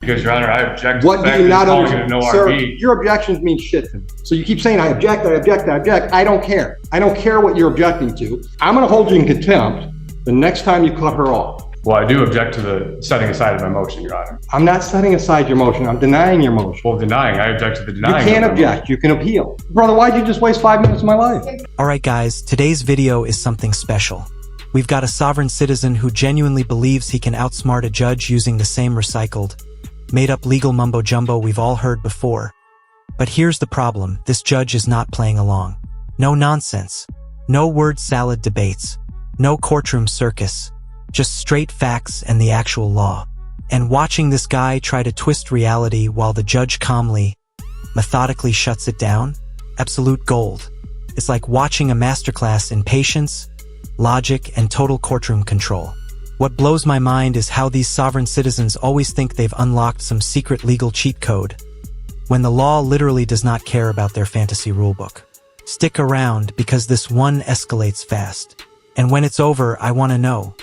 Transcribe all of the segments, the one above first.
Because, Your Honor, I object to What the do fact you that not it's calling it understand? a no Sir, RV. your objections mean shit to me. So you keep saying, I object, I object, I object. I don't care. I don't care what you're objecting to. I'm going to hold you in contempt the next time you cut her off. Well, I do object to the setting aside of my motion, Your Honor. I'm not setting aside your motion. I'm denying your motion. Well, denying. I object to the You denying. can't of my object. You can appeal. Brother, why'd you just waste 5 minutes of my life? Alright guys, today's video is something special. We've got a sovereign citizen who genuinely believes he can outsmart a judge using the same recycled, made-up legal mumbo-jumbo we've all heard before. But here's the problem, this judge is not playing along. No nonsense. No word salad debates. No courtroom circus. Just straight facts and the actual law. And watching this guy try to twist reality while the judge calmly, methodically shuts it down? Absolute gold. It's like watching a masterclass in patience, logic, and total courtroom control. What blows my mind is how these sovereign citizens always think they've unlocked some secret legal cheat code, when the law literally does not care about their fantasy rulebook. Stick around, because this one escalates fast. And when it's over, I want to know,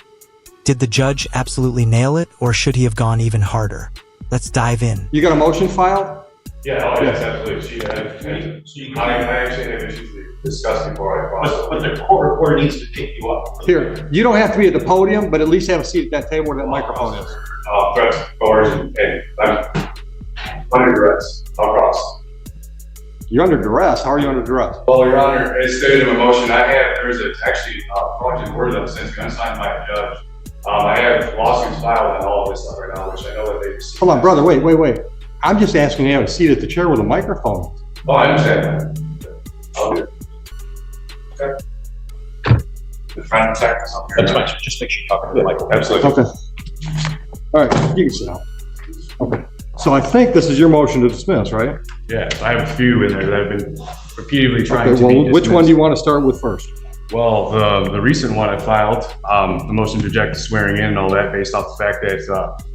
did the judge absolutely nail it, or should he have gone even harder? Let's dive in. You got a motion filed? Yeah, oh yes, absolutely. I actually have issues to discuss before I cross. But the court reporter needs to pick you up. Here, you don't have to be at the podium, but at least have a seat at that table where that microphone is. Threats, coercion, and I'm under duress. I'll cross. You're under duress? How are you under duress? Well, Your Honor, as stated in my motion, there's actually a project word that since been signed by a judge. I have lawsuits filed on all of this stuff right now, which I know that they received. Hold on, brother, wait. I'm just asking you to have a seat at the chair with a microphone. Oh, I understand that. I'll do it. Okay. The front tech is up here. That's fine, just make sure you talk into the microphone. Absolutely. Okay. All right, you can sit down. Okay. So I think this is your motion to dismiss, right? Yeah, I have a few in there that I've been repeatedly trying Okay, to be well, which one dismissed. do you want to start with first? Well, the recent one I filed, the motion to reject the swearing in and all that, based off the fact that,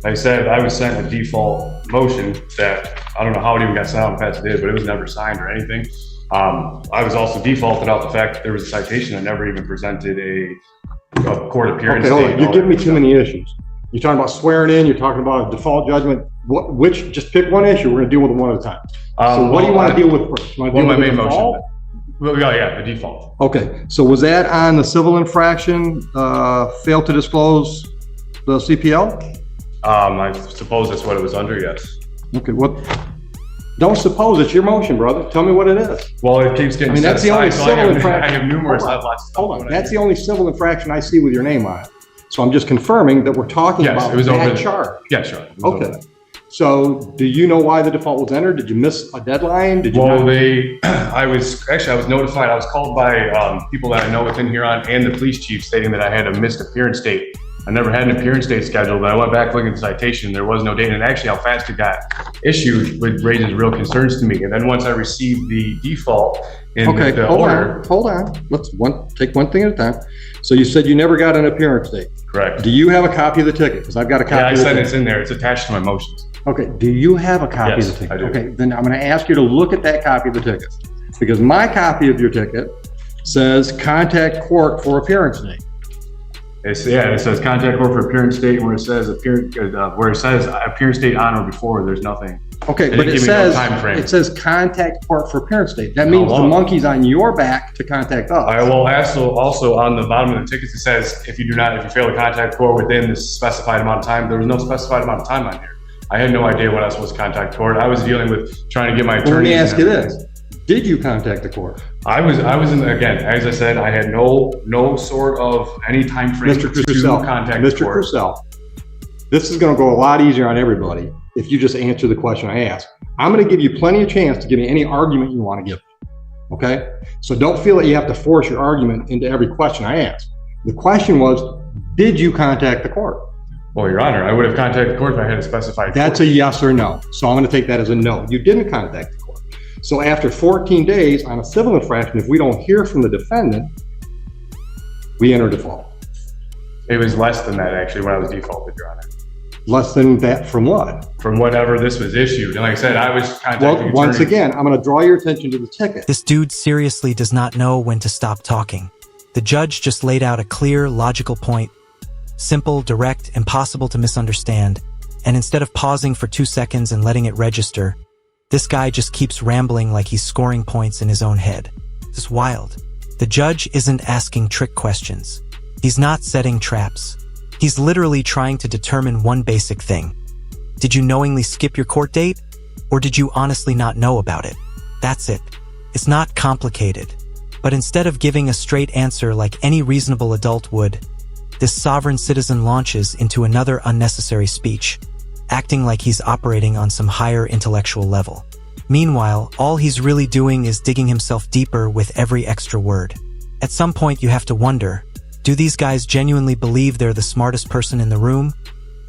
like I said, I was sent a default motion that, I don't know how it even got sent out past did, but it was never signed or anything. I was also defaulted out the fact that there was a citation. I never even presented a court appearance. Okay, hold on. You're giving me too many issues. You're talking about swearing in, you're talking about a default judgment. Just pick one issue. We're going to deal with them one at a time. So what do you want to deal with first? You want to deal my with the main default? motion. Well, yeah, the default. Okay, so was that on the civil infraction, failed to disclose the CPL? I suppose that's what it was under, yes. Okay, don't suppose, it's your motion, brother. Tell me what it is. Well, it keeps getting set that's the only aside, so civil I infraction. have numerous, Hold on, I have lots of stuff. Hold on, that's the only civil infraction I see with your name on it. So I'm just confirming that we're talking Yes, about it was that over. charge. Yeah, sure. It was Okay. over. So do you know why the default was entered? Did you miss a deadline? Did you Well, not? I was notified. I was called by people that I know within Huron and the police chief stating that I had a missed appearance date. I never had an appearance date scheduled, but I went back looking at the citation. There was no date, and actually how fast it got issued raises real concerns to me. And then once I received the default in the order. Hold on. Let's take one thing at a time. So you said you never got an appearance date. Correct. Do you have a copy of the ticket? Because I've got a copy Yeah, I of the said ticket. it's in there. It's attached to my motions. Okay, do you have a copy Yes, of the ticket? I do. Okay, then I'm going to ask you to look at that copy of the ticket. Because my copy of your ticket says contact court for appearance date. It says contact court for appearance date. Where it says appearance date on or before, there's nothing. Okay, They but didn't it give me no says time frame. it says contact court for appearance date. That means the long? monkey's on your back to contact us. I will also on the bottom of the tickets, it says if you fail to contact court within the specified amount of time. There was no specified amount of time on here. I had no idea what I was supposed to contact court. I was dealing with trying to get my Well, attorney. let me ask you this: did you contact the court? I was again, as I said, I had no sort of any time frame Mr. to Crucell, contact Mr. court. Crucell, this is going to go a lot easier on everybody if you just answer the question I asked. I'm going to give you plenty of chance to give me any argument you want to give. Okay? So don't feel that you have to force your argument into every question I ask. The question was, did you contact the court? Well, Your Honor, I would have contacted the court if I had a specified. That's a yes or no. So I'm going to take that as a no. You didn't contact the court. So after 14 days on a civil infraction, if we don't hear from the defendant, we enter default. It was less than that actually when I was defaulted, Your Honor. Less than that from what? From whatever this was issued. And like I said, I was contacting Well, once attorneys. again, I'm going to draw your attention to the ticket. This dude seriously does not know when to stop talking. The judge just laid out a clear, logical point. Simple, direct, impossible to misunderstand. And instead of pausing for 2 seconds and letting it register, this guy just keeps rambling like he's scoring points in his own head. It's wild. The judge isn't asking trick questions. He's not setting traps. He's literally trying to determine one basic thing. Did you knowingly skip your court date? Or did you honestly not know about it? That's it. It's not complicated. But instead of giving a straight answer like any reasonable adult would, this sovereign citizen launches into another unnecessary speech, acting like he's operating on some higher intellectual level. Meanwhile, all he's really doing is digging himself deeper with every extra word. At some point you have to wonder, do these guys genuinely believe they're the smartest person in the room?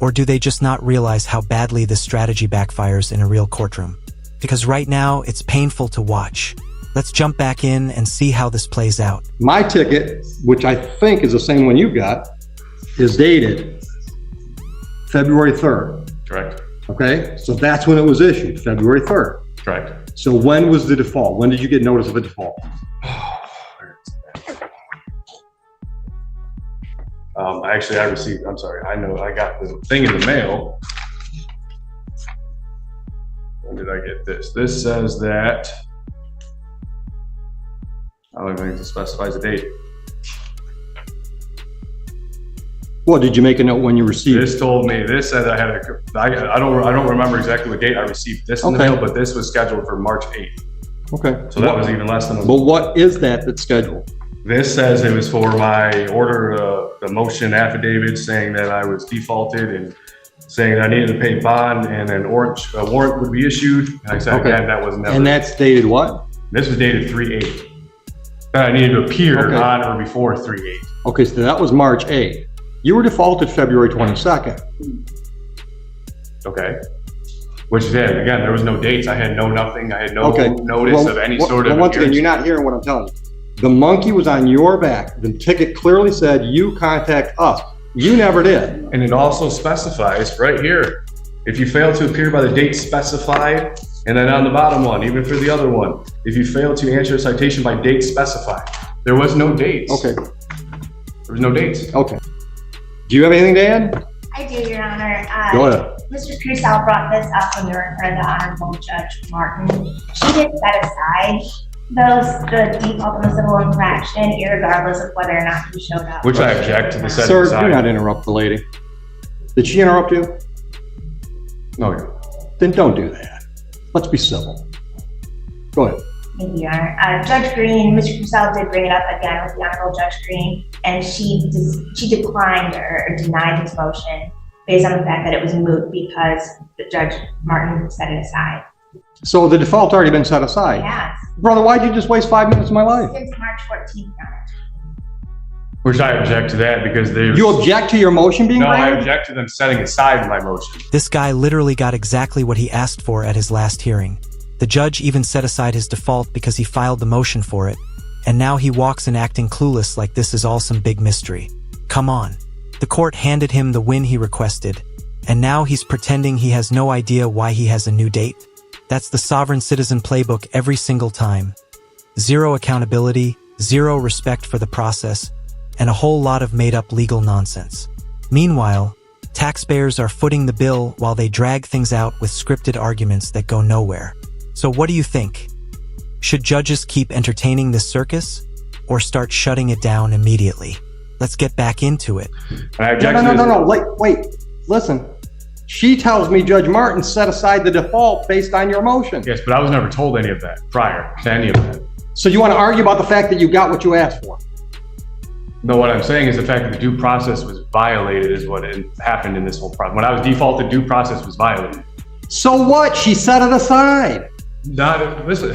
Or do they just not realize how badly this strategy backfires in a real courtroom? Because right now, it's painful to watch. Let's jump back in and see how this plays out. My ticket, which I think is the same one you got, is dated February 3rd. Correct. Okay, so that's when it was issued, February 3rd. Correct. So when was the default? When did you get notice of a default? Actually, I received, I'm sorry, I know I got the thing in the mail. When did I get this? This says that, I don't even think it specifies the date. Well, did you make a note when you received it? This told me, this said I had I don't remember exactly what date I received this in the mail, but this was scheduled for March 8th. Okay. So that was even less than a But what is that that's scheduled? This says it was for my order, the motion affidavit saying that I was defaulted and saying that I needed to pay bond and a warrant would be issued. And I said, again, that was never. And that's dated what? This was dated 3/8. That I needed to appear on or before 3/8. Okay, so that was March 8th. You were defaulted February 22nd. Okay. Which then, again, there was no dates. I had no nothing. I had no notice of any sort of. Once again, you're not hearing what I'm telling you. The monkey was on your back. The ticket clearly said you contact us. You never did. And it also specifies right here, if you fail to appear by the date specified, and then on the bottom one, even for the other one, if you fail to answer a citation by date specified, there was no dates. Okay. There was no dates. Okay. Do you have anything to add? I do, Your Honor. Go ahead. Mr. Crusoe brought this up when we were in front of the Honorable Judge Martin. She did set aside the default in the civil infraction, irregardless of whether or not he showed up. Which I object to the setting Sir, aside. do not interrupt the lady. Did she interrupt you? No. Then don't do that. Let's be civil. Go ahead. Thank you, Your Honor. Judge Green, Mr. Crusoe did bring it up again with the Honorable Judge Green, and she declined or denied his motion based on the fact that it was moot because the Judge Martin set it aside. So the default's already been set aside. Yes. Brother, why'd you just waste 5 minutes of my life? Since March 14th, Your Honor. Which I object to that because there's. You object to your motion being No, I granted? object to them setting aside my motion. This guy literally got exactly what he asked for at his last hearing. The judge even set aside his default because he filed the motion for it, and now he walks in acting clueless like this is all some big mystery. Come on. The court handed him the win he requested, and now he's pretending he has no idea why he has a new date? That's the sovereign citizen playbook every single time. Zero accountability, zero respect for the process, and a whole lot of made-up legal nonsense. Meanwhile, taxpayers are footing the bill while they drag things out with scripted arguments that go nowhere. So what do you think? Should judges keep entertaining this circus, or start shutting it down immediately? Let's get back into it. I object to this. No. Wait. Listen. She tells me Judge Martin set aside the default based on your motion. Yes, but I was never told any of that prior to any of that. So you want to argue about the fact that you got what you asked for? No, what I'm saying is the fact that the due process was violated is what happened in this whole process. When I was defaulted, due process was violated. So what? She set it aside. Listen,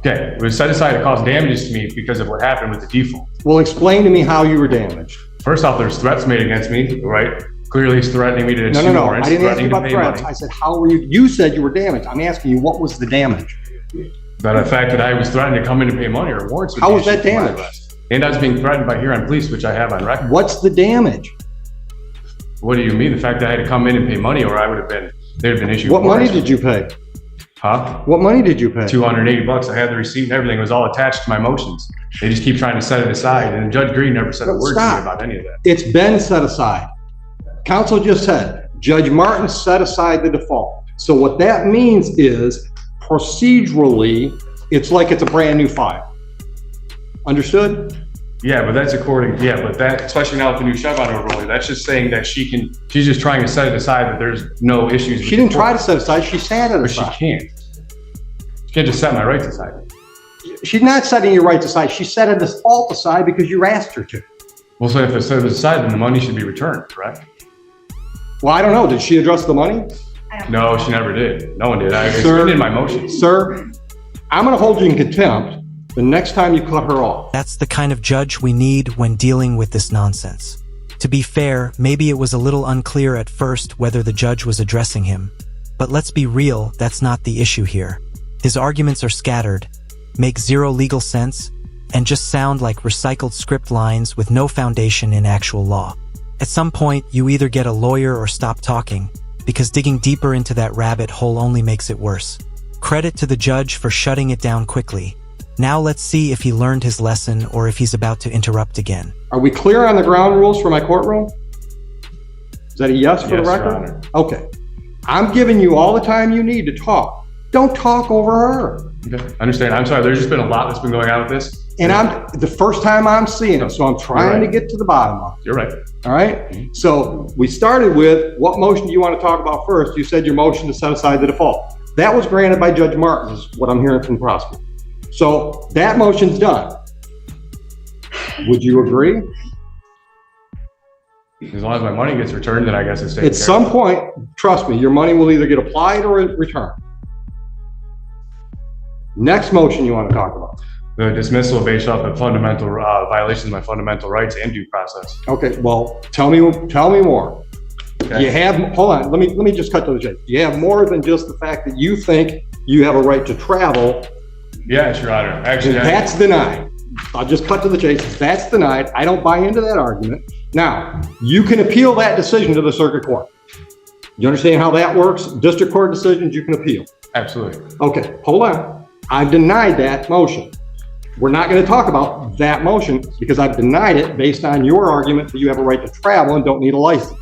it was set aside to cause damages to me because of what happened with the default. Well, explain to me how you were damaged. First off, there's threats made against me, right? Clearly, he's threatening me to issue No. warrants. I didn't ask you about threats. Money. I said, how were you? You said you were damaged. I'm asking you, what was the damage? But the fact that I was threatened to come in and pay money or warrants. How was that damage? And I was being threatened by Huron Police, which I have on record. What's the damage? What do you mean? The fact that I had to come in and pay money, or I would have been, they'd have been issued. What money did you pay? Huh? What money did you pay? $280. I had the receipt and everything. It was all attached to my motions. They just keep trying to set it aside, and Judge Green never said a word to me about any of that. It's been set aside. Counsel just said, Judge Martin set aside the default. So what that means is procedurally, it's like it's a brand new file. Understood? Yeah, but that's according, yeah, but that, especially now with the new Chevron overlay, that's just saying that she's just trying to set it aside that there's no issues. She didn't try to set it aside, she sat it But she aside. can't. She can't just set my rights aside. She's not setting your rights aside, she set a default aside because you asked her to. Well, so if it's set aside, then the money should be returned, correct? Well, I don't know, did she address the money? I don't No, know. she never did. No one did. It's Sir. written in my motion. Sir, I'm gonna hold you in contempt the next time you cut her off. That's the kind of judge we need when dealing with this nonsense. To be fair, maybe it was a little unclear at first whether the judge was addressing him. But let's be real, that's not the issue here. His arguments are scattered, make zero legal sense, and just sound like recycled script lines with no foundation in actual law. At some point, you either get a lawyer or stop talking, because digging deeper into that rabbit hole only makes it worse. Credit to the judge for shutting it down quickly. Now let's see if he learned his lesson or if he's about to interrupt again. Are we clear on the ground rules for my courtroom? Is that a yes for the Yes, Your record? Honor. Okay. I'm giving you all the time you need to talk. Don't talk over her. Okay, understand. I'm sorry, there's just been a lot that's been going on with this. And I'm the first time I'm seeing it, so I'm trying to right. get to the bottom of it. You're right. All right. So we started with what motion do you want to talk about first? You said your motion to set aside the default. That was granted by Judge Martin, is what I'm hearing from the prosecutor. So that motion's done. Would you agree? As long as my money gets returned, then I guess it's taken At care some of. point, trust me, your money will either get applied or returned. Next motion you want to talk about. The dismissal based off of fundamental violations of my fundamental rights and due process. Okay, well, tell me more. Okay? You have, hold on, let me just cut to the chase. You have more than just the fact that you think you have a right to travel. Yes, Your Honor. Actually, That's denied. I'll just cut to the chase. That's denied. I don't buy into that argument. Now, you can appeal that decision to the circuit court. You understand how that works? District court decisions you can appeal. absolutely. Okay, hold on. I've denied that motion. We're not going to talk about that motion because I've denied it based on your argument that you have a right to travel and don't need a license.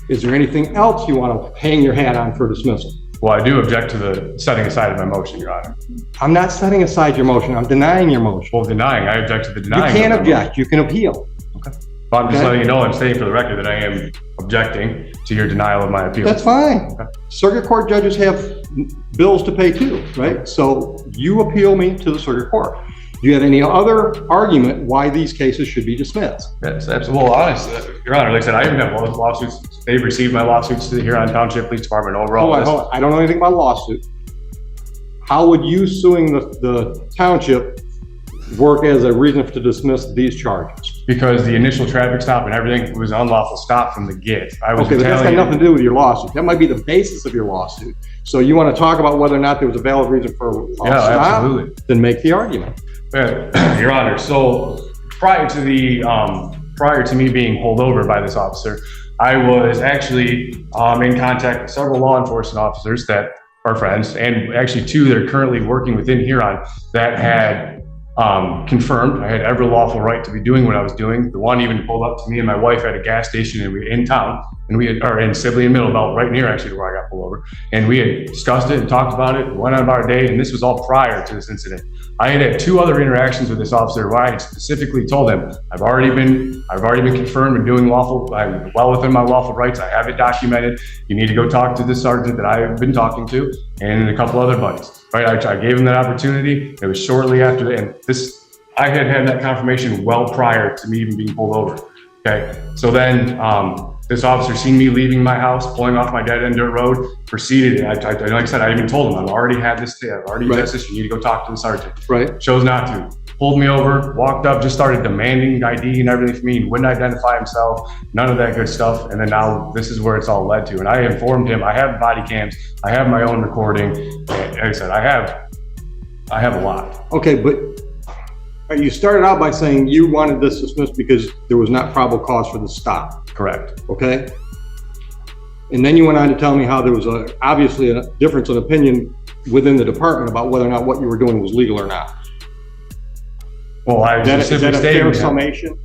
Is there anything else you want to hang your hat on for dismissal? Well, I do object to the setting aside of my motion, Your Honor. I'm not setting aside your motion. I'm denying your motion. Well, denying, I object to the You denying. can't of my object. You can appeal. motion. But I'm just Okay. letting you know, I'm stating for the record that I am objecting to your denial of my appeal. That's fine. Okay. Circuit court judges have bills to pay too, right? So you appeal me to the circuit court. Do you have any other argument why these cases should be dismissed? Yes, absolutely. Well, honestly, Your Honor, like I said, I even have both lawsuits. They've received my lawsuits to the Huron Township Police Department overall. Hold on. I don't know anything about lawsuit. How would you suing the township work as a reason to dismiss these charges? Because the initial traffic stop and everything was an unlawful stop from the get. I was Okay, but that's got retaliating. nothing to do with your lawsuit. That might be the basis of your lawsuit. So you want to talk about whether or not there was a valid reason for a Yeah, stop? absolutely. Then make the argument. Yeah, Your Honor, so prior to me being pulled over by this officer, I was actually in contact with several law enforcement officers that are friends, and actually two that are currently working within Huron that had confirmed I had every lawful right to be doing what I was doing. The one even pulled up to me and my wife at a gas station in town, and we are in Sibley and Middlebelt, right near actually to where I got pulled over. And we had discussed it and talked about it, went on about our day, and this was all prior to this incident. I had two other interactions with this officer where I had specifically told him, I've already been confirmed and doing lawful, I'm well within my lawful rights. I have it documented. You need to go talk to the sergeant that I've been talking to and a couple other buddies. Right? I gave him that opportunity. It was shortly after that, and I had that confirmation well prior to me even being pulled over. Okay. So then, this officer seen me leaving my house, pulling off my dead end dirt road, proceeded. And like I said, I even told him, I've already had this, I've already Right. addressed this. You need to go talk to the sergeant. Right. Chose not to. Pulled me over, walked up, just started demanding ID and everything from me, and wouldn't identify himself, none of that good stuff. And then now this is where it's all led to. And I informed him, I have body cams, I have my own recording. And like I said, I have a lot. Okay, but you started out by saying you wanted this dismissed because there was not probable cause for the stop, Correct. okay? And then you went on to tell me how there was obviously a difference in opinion within the department about whether or not what you were doing was legal or not. Well, I Is that a specifically fair stated, summation?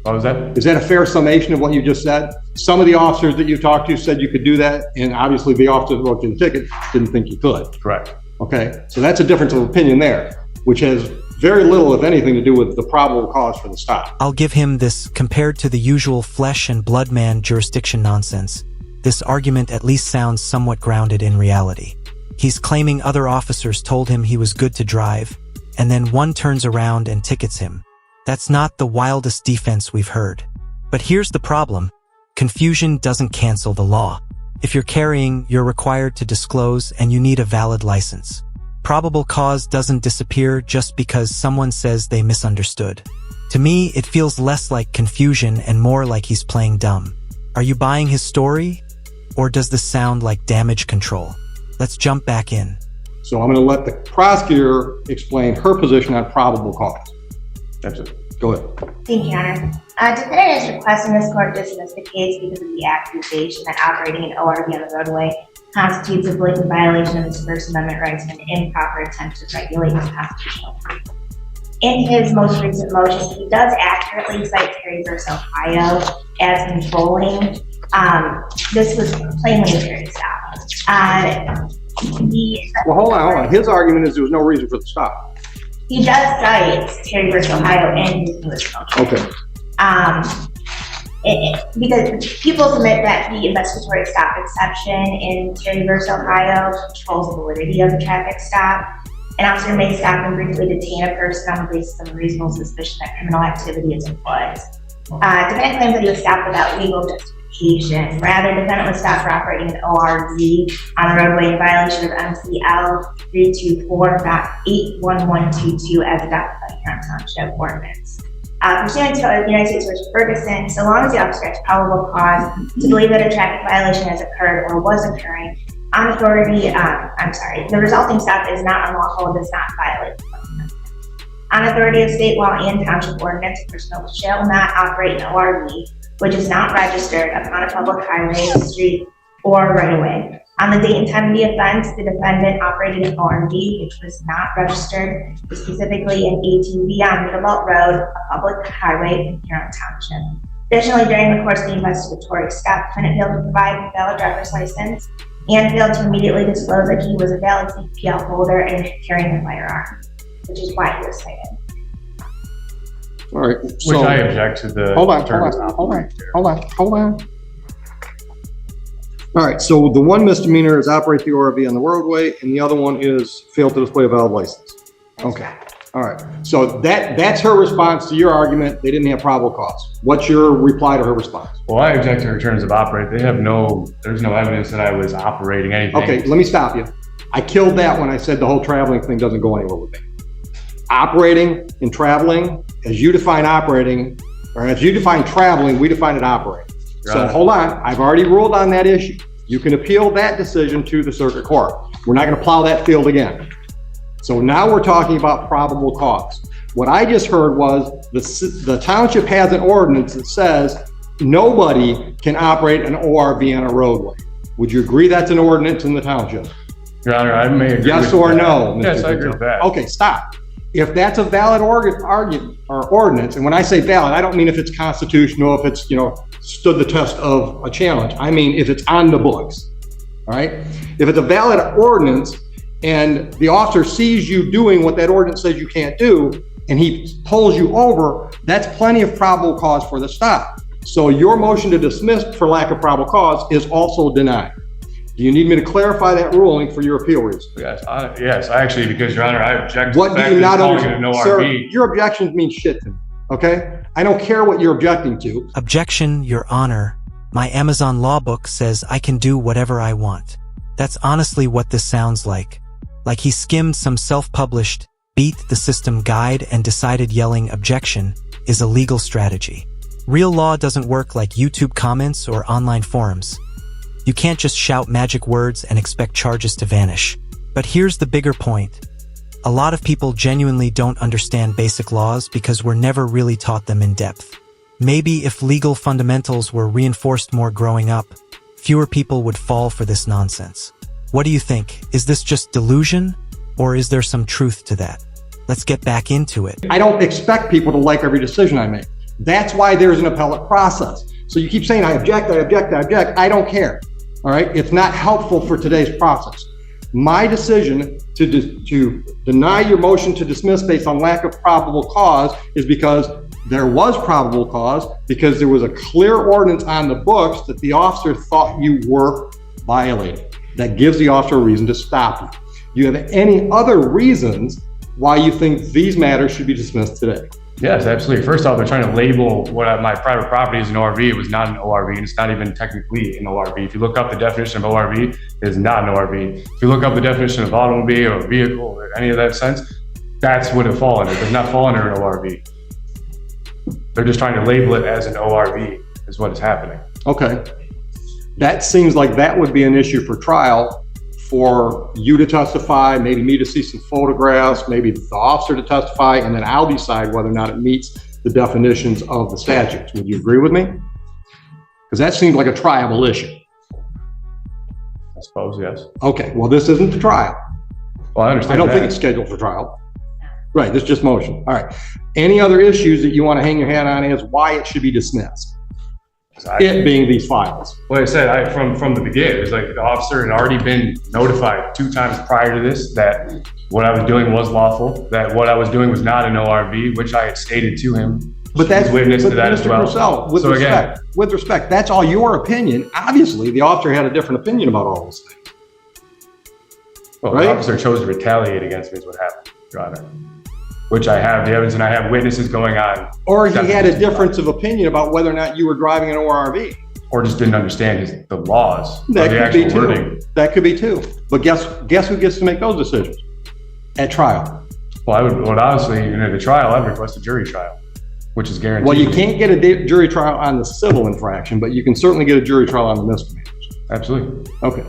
What was that? Is that a fair summation of what you just said? Some of the officers that you talked to said you could do that, and obviously the officer who wrote you the ticket didn't think you could. Correct. Okay, so that's a difference of opinion there, which has very little, if anything, to do with the probable cause for the stop. I'll give him this. Compared to the usual flesh and blood man jurisdiction nonsense, this argument at least sounds somewhat grounded in reality. He's claiming other officers told him he was good to drive, and then one turns around and tickets him. That's not the wildest defense we've heard. But here's the problem. Confusion doesn't cancel the law. If you're carrying, you're required to disclose, and you need a valid license. Probable cause doesn't disappear just because someone says they misunderstood. To me, it feels less like confusion and more like he's playing dumb. Are you buying his story? Or does this sound like damage control? Let's jump back in. So I'm going to let the prosecutor explain her position on probable cause. That's it. Go ahead. Thank you, Your Honor. Defendant is requesting this court dismiss the case because of the accusation that operating an ORV on the roadway constitutes a blatant violation of his First Amendment rights and an improper attempt to regulate his constitutional freedom. In his most recent motion, he does accurately cite Terry v. Ohio as controlling. This was plainly a Terry stop. Well, hold on. His argument is there was no reason for the stop. He does cite Terry v. Ohio in his newest motion. Okay. Because people submit that the investigatory stop exception in Terry v. Ohio controls the validity of the traffic stop. An officer may stop and briefly detain a person on the basis of a reasonable suspicion that criminal activity is afoot. Defendant claims that he was stopped without legal justification. Rather, defendant was stopped for operating an ORV on the roadway in violation of MCL 324.81122 as adopted by Huron Township ordinance. Pursuant to the United States v. Ferguson, so long as the officer has probable cause to believe that a traffic violation has occurred or was occurring, the resulting stop is not unlawful and does not violate the First Amendment. On authority of state law and township ordinance, a person shall not operate an ORV which is not registered upon a public highway, street, or right-of-way. On the date and time of the offense, the defendant operated an ORV which was not registered, specifically an ATV on Middlebelt Road, a public highway in Huron Township. Additionally, during the course of the investigatory stop, defendant failed to provide a valid driver's license and failed to immediately disclose that he was a valid CPL holder and carrying a firearm, which is why he was cited. All right. Which I object to the Hold on. All right, so the one misdemeanor is operate the ORV on the roadway, and the other one is fail to display a valid license. Okay, all right. So that's her response to your argument. They didn't have probable cause. What's your reply to her response? Well, I object to her terms of operate. There's no evidence that I was operating anything. Okay, let me stop you. I killed that when I said the whole traveling thing doesn't go anywhere with me. Operating and traveling, as you define operating, or as you define traveling, we define it operating. So hold on, I've already ruled on that issue. You can appeal that decision to the circuit court. We're not going to plow that field again. So now we're talking about probable cause. What I just heard was the township has an ordinance that says nobody can operate an ORV on a roadway. Would you agree that's an ordinance in the township? Your Honor, I may agree. Yes or no? Mr. Yes, I agree with that. Okay, stop. If that's a valid argument or ordinance, and when I say valid, I don't mean if it's constitutional, if it's, stood the test of a challenge. I mean, if it's on the books, all right? If it's a valid ordinance and the officer sees you doing what that ordinance says you can't do, and he pulls you over, that's plenty of probable cause for the stop. So your motion to dismiss for lack of probable cause is also denied. Do you need me to clarify that ruling for your appeal reason? Yes, actually, because Your Honor, I object to What the fact do you that not it's calling it an understand? Sir, ORV. your objections mean shit to me, okay? I don't care what you're objecting to. Objection, Your Honor. My Amazon law book says I can do whatever I want. That's honestly what this sounds like. Like he skimmed some self-published, beat the system guide and decided yelling objection is a legal strategy. Real law doesn't work like YouTube comments or online forums. You can't just shout magic words and expect charges to vanish. But here's the bigger point. A lot of people genuinely don't understand basic laws because we're never really taught them in depth. Maybe if legal fundamentals were reinforced more growing up, fewer people would fall for this nonsense. What do you think? Is this just delusion? Or is there some truth to that? Let's get back into it. I don't expect people to like every decision I make. That's why there's an appellate process. So you keep saying, I object, I object, I object. I don't care. All right. It's not helpful for today's process. My decision to deny your motion to dismiss based on lack of probable cause is because there was probable cause, because there was a clear ordinance on the books that the officer thought you were violating. That gives the officer a reason to stop you. Do you have any other reasons why you think these matters should be dismissed today? Yes, absolutely. First off, they're trying to label what my private property is an ORV. It was not an ORV, and it's not even technically an ORV. If you look up the definition of ORV, it is not an ORV. If you look up the definition of automobile or vehicle or any of that sense, that's what it falls under. It does not fall under an ORV. They're just trying to label it as an ORV is what is happening. Okay. That seems like that would be an issue for trial, for you to testify, maybe me to see some photographs, maybe the officer to testify, and then I'll decide whether or not it meets the definitions of the statutes. Would you agree with me? Because that seems like a triable issue. I suppose, yes. Okay, well, this isn't the trial. Well, I understand I don't that. think it's scheduled for trial. Right, this is just motion. All right. Any other issues that you want to hang your hat on as why it should be dismissed? It being these files. Like I said, from the beginning, it's like the officer had already been notified 2 times prior to this that what I was doing was lawful, that what I was doing was not an ORV, which I had stated to him. But that's He's witness to that as Mr. well. Purcell, with respect, that's all your opinion. Obviously, the officer had a different opinion about all those things. Well, right? The officer chose to retaliate against me is what happened, Your Honor. Which I have the evidence and I have witnesses going on. Or he had a difference of opinion about whether or not you were driving an ORV. Or just didn't understand the laws. That the could be actual too. wording. That could be too. But guess who gets to make those decisions at trial? Well, honestly, in the trial, I'd request a jury trial, which is guaranteed. Well, you can't get a jury trial on the civil infraction, but you can certainly get a jury trial on the misdemeanors. Absolutely. Okay.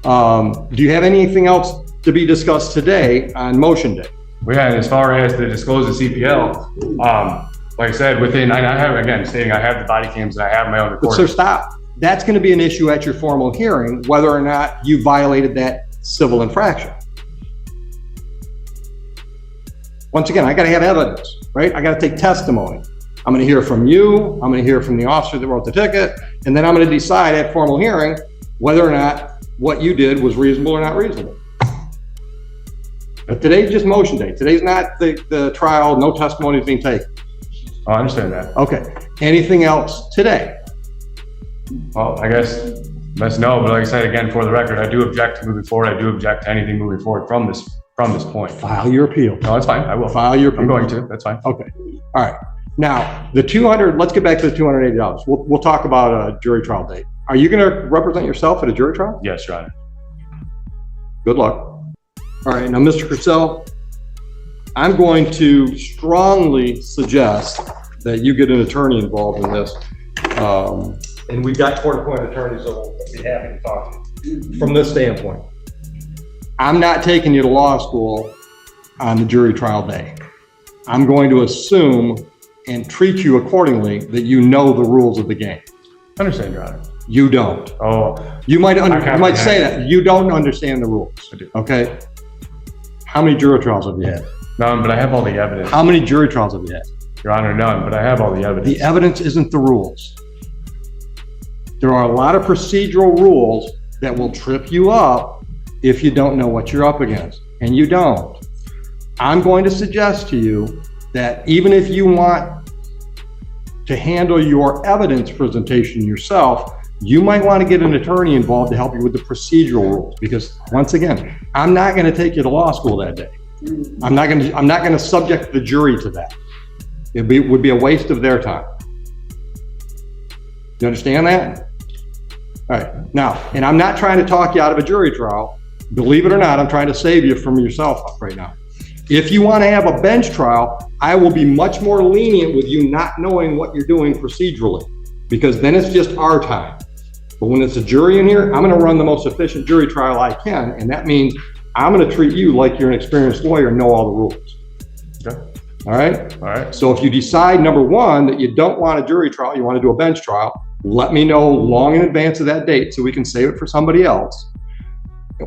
Do you have anything else to be discussed today on motion day? Well, yeah, and as far as the disclosed CPL, like I said, I have, again, stating I have the body cams and I have my own But recording. sir, stop. That's going to be an issue at your formal hearing, whether or not you violated that civil infraction. Once again, I got to have evidence, right? I got to take testimony. I'm going to hear from you. I'm going to hear from the officer that wrote the ticket. And then I'm going to decide at formal hearing whether or not what you did was reasonable or not reasonable. But today's just motion day. Today's not the trial. No testimony is being taken. Oh, I understand that. Okay. Anything else today? Well, I guess let's know. But like I said, again, for the record, I do object to moving forward. I do object to anything moving forward from this point. File your appeal. No, that's fine. I will. File your appeal. I'm going to. That's fine. Okay. All right. Now, the 200, let's get back to the $280. We'll talk about a jury trial date. Are you going to represent yourself at a jury trial? Yes, Your Honor. Good luck. All right. Now, Mr. Purcell, I'm going to strongly suggest that you get an attorney involved in this. And we've got court-appointed attorneys that will be happy to talk to you from this standpoint. I'm not taking you to law school on the jury trial day. I'm going to assume and treat you accordingly that you know the rules of the game. I understand, Your Honor. You don't. Oh, You might say that. You don't understand the rules. I do. Okay? How many jury trials have you had? none, but I have all the evidence. How many jury trials have you had? Your Honor, none, but I have all the evidence. The evidence isn't the rules. There are a lot of procedural rules that will trip you up if you don't know what you're up against, and you don't. I'm going to suggest to you that even if you want to handle your evidence presentation yourself, you might want to get an attorney involved to help you with the procedural rules, because once again, I'm not going to take you to law school that day. I'm not going to subject the jury to that. It would be a waste of their time. You understand that? All right. Now, and I'm not trying to talk you out of a jury trial. Believe it or not, I'm trying to save you from yourself right now. If you want to have a bench trial, I will be much more lenient with you not knowing what you're doing procedurally, because then it's just our time. But when it's a jury in here, I'm going to run the most efficient jury trial I can, and that means I'm going to treat you like you're an experienced lawyer and know all the rules. Okay. All right? All right. So if you decide, number one, that you don't want a jury trial, you want to do a bench trial, let me know long in advance of that date so we can save it for somebody else.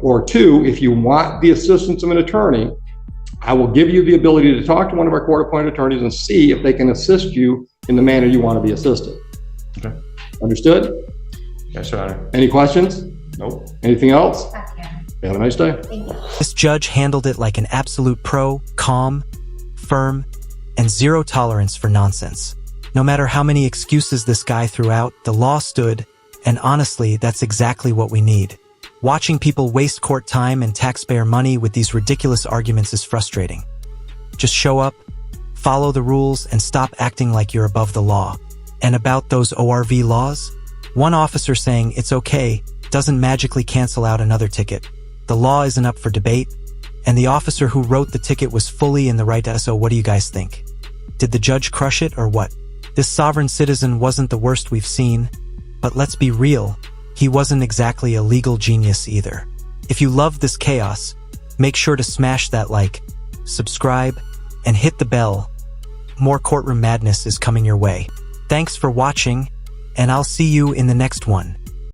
Or two, if you want the assistance of an attorney, I will give you the ability to talk to one of our court-appointed attorneys and see if they can assist you in the manner you want to be assisted. Okay. Understood? Yes, Your Honor. Any questions? Nope. Anything else? That's good. Have a nice day. Thank you. This judge handled it like an absolute pro, calm, firm, and zero tolerance for nonsense. No matter how many excuses this guy threw out, the law stood, and honestly, that's exactly what we need. Watching people waste court time and taxpayer money with these ridiculous arguments is frustrating. Just show up, follow the rules, and stop acting like you're above the law. And about those ORV laws, one officer saying it's okay doesn't magically cancel out another ticket. The law isn't up for debate, and the officer who wrote the ticket was fully in the right. So what do you guys think? Did the judge crush it or what? This sovereign citizen wasn't the worst we've seen, but let's be real, he wasn't exactly a legal genius either. If you love this chaos, make sure to smash that like, subscribe, and hit the bell. More courtroom madness is coming your way. Thanks for watching, and I'll see you in the next one.